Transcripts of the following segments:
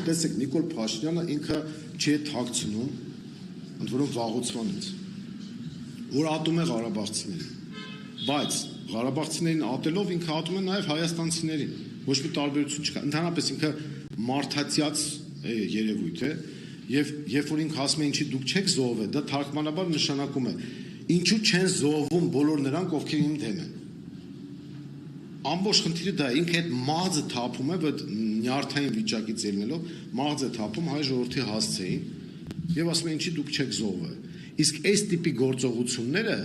տեսեք Նիկոլ Փաշինյանը ինքը չի թաքցնում, ընդ որում վաղուց, որ ատում է ղարաբաղցիներին, բայց ղարաբաղցիներին ատելով ինքը ատում է նաև հայաստանցիներին, ոչ մի տարբերություն չկա, ընդհանրապես ինքը մարդացյաց երևույթ է, եւ երբ որ ինքը ասում է ինչի դուք չեք զոհվել, դա թարգմանաբար նշանակում է ինչու չեն զոհվում բոլոր նրանք, ովքեր իմ դեմ են։ Ամբողջ խնդիրը դա է, ինքը այդ մաղձը թափում է, որ նյարդային վիճակից ելնելով մաղձ է թափում հայ ժողովրդի հասցեին եւ ասում է ինչի դուք չեք զոհվել։ Իսկ այս տիպի գործողությունները,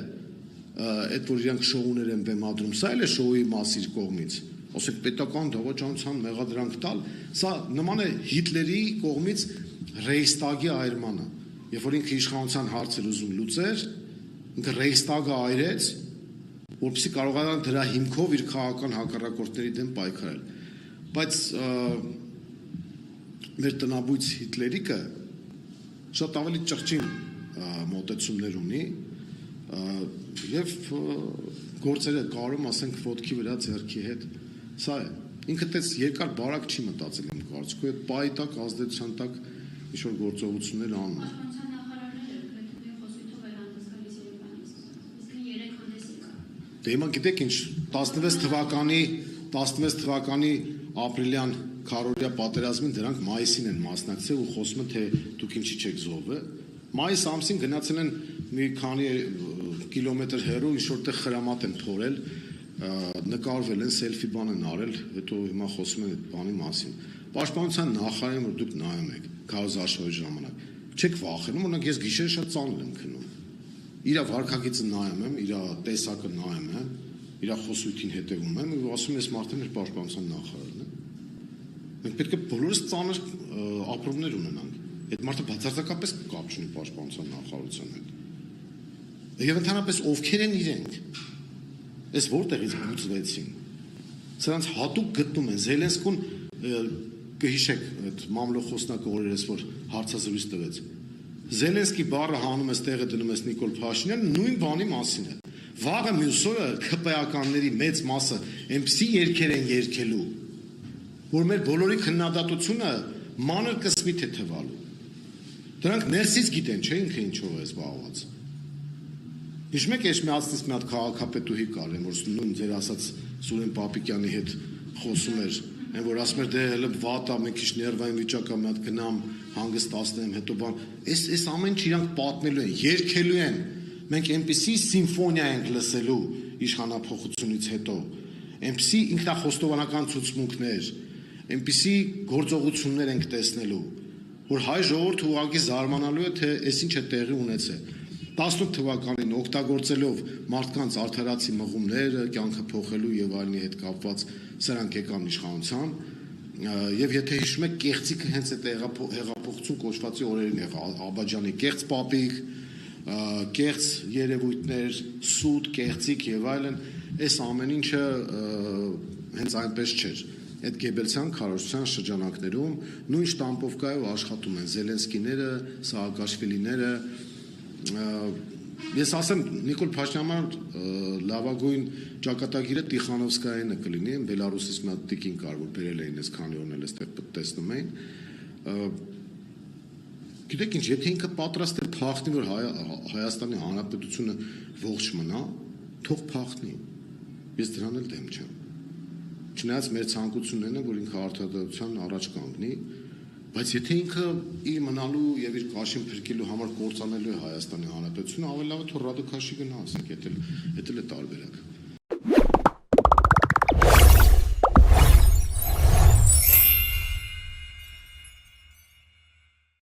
այդ որ իրանք շոուներ են բեմադրում, սա էլ է շոուի մաս իր կողմից։ Ասեք պետական դավաճանության մեղադրանք տալ, սա նման է Հիտլերի կողմից Ռեյստագի այրմանը, երբ որ ինքը իշխանության հարցեր ուզում լուծեր, ինքը Ռեյստագը այրեց, որպեսզի կարողանան դրա հիմքով իր քաղաքական հակառակորդների դեմ պայքարել։ Բայց մեր տնաբույծ Հիտլերիկը շատ ավելի ճղճին մոտեցումներ ունի եւ գործերը կարում ասենք ոտքի վրա ձեռքի հետ, սա է։ Ինքը տես երկար բարակ չի մտածել իմ կարծիքով, այդ պայի տակ ազդեցության տակ ինչ-որ գործողություններ անում է։ Դե հիմա գիտեք ինչ 16 թվականի ապրիլյան քարորյա պատերազմին դրանք մայիսին են մասնակցել ու խոսում են թե դուք ինչի չեք զոհվել։ Մայիս ամսին գնացել են մի քանի կիլոմետր հեռու ինչ որտեղ խրամատ են փորել, նկարվել են, սելֆի բան են արել, հետո հիմա խոսում են այդ բանի մասին։ Պաշտպանության նախարարին որ դուք նայում եք քարոզարշավի ժամանակ, չեք վախենում, օրինակ ես գիշերը շատ ծանր եմ քնում։ Իր վարքագիծը նայում եմ, իր տեսակը նայում եմ, իր խոսույթին հետևում եմ ու ասում եմ ես մարդը մեր պաշտպանության նախարարն է։ Մենք պետք է բոլորս ծանր ապրումներ ունենանք։ Այդ մարդը բացարձակապես կապ չունի պաշտպանության նախարարության հետ։ Եվ ընդհանրապես ովքեր են իրենք։ Այս որտեղից բուծվեցին։ Սրանց հատուկ գտնում են Զելենսկուն կհիշեք այդ մամլոխոսնակը օրերս որ հարցազրույց տվեց։ Զելենսկի բառը հանում ես տեղը դնում ես Նիկոլ Փաշինյանը նույն բանի մասին է։ Վաղը մյուս օրը ԿՊԱ-ականների մեծ մասը այնպիսի երգեր են երգելու, որ մեր բոլորի քննադատությունը մանր կսմիթ է թվալու։ Դրանք ներսից գիտեն, չէ՞ ինքը ինչով է զբաղված։ Հիշում եք, ես միացնից մի հատ քաղաքապետուհի կար, որ նույն ձեր ասած Սուրեն Պապիկյանի հետ խոսում էր, որ ասում էր դե հələ վատ է, մի քիչ ներվային վիճակ է, մի հատ գնամ հանգստացնեմ, հետո բան։ Այս ամեն ինչ իրանք պատմելու են, երգելու են։ Մենք այնպիսի սիմֆոնիա ենք լսելու իշխանափոխությունից հետո, այնպիսի ինքնախոստովանական ցուցմունքներ, այնպիսի գործողություններ ենք տեսնելու, որ հայ ժողովուրդը ուղղակի զարմանալու է, թե այս ինչ է տեղի ունեցել։ 18 թվականին օգտագործելով մարդկանց արդարացի մղումները, կյանքը փոխելու եւ այլնի հետ կապված սրանք եկան իշխանության եւ եթե հիշում եք կեղծիքը հենց այդ հեղափոխություն կոչվածի օրերին եղավ Աբաջանի կեղծ պապիկ, կեղծ երևույթներ, սուտ, կեղծիկ եւ այլն, այս ամեն ինչը հենց այնպես չէր։ Այդ Գեբելցյան քարոզության շրջանակներում նույն շտամպովկայով աշխատում են Զելենսկիները, Սաակաշվիլիները։ Ես ասեմ Նիկոլ Փաշինյանը լավագույն ճակատագիրը Տիխանովսկայինը կլինի, Բելարուսից մի հատ տիկին կար, որ բերել էին այս քանի օրն էլ այստեղ տեսնում էին։ Գիտեք ինչ, եթե ինքը պատրաստ է փախնի, որ Հայաստանի Հանրապետությունը ողջ մնա, թող փախնի։ Ես դրան էլ դեմ չեմ։ Չնայած մեր ցանկությունն է, որ ինքը արդարադատության առաջ կանգնի, բայց եթե ինքը իր մնալու եւ իր կաշին փրկելու համար կործանելու է Հայաստանի Հանրապետությունը, ավելի լավ է թող ռադիկաշի գնա, ասենք, դա էլ է տարբերակ։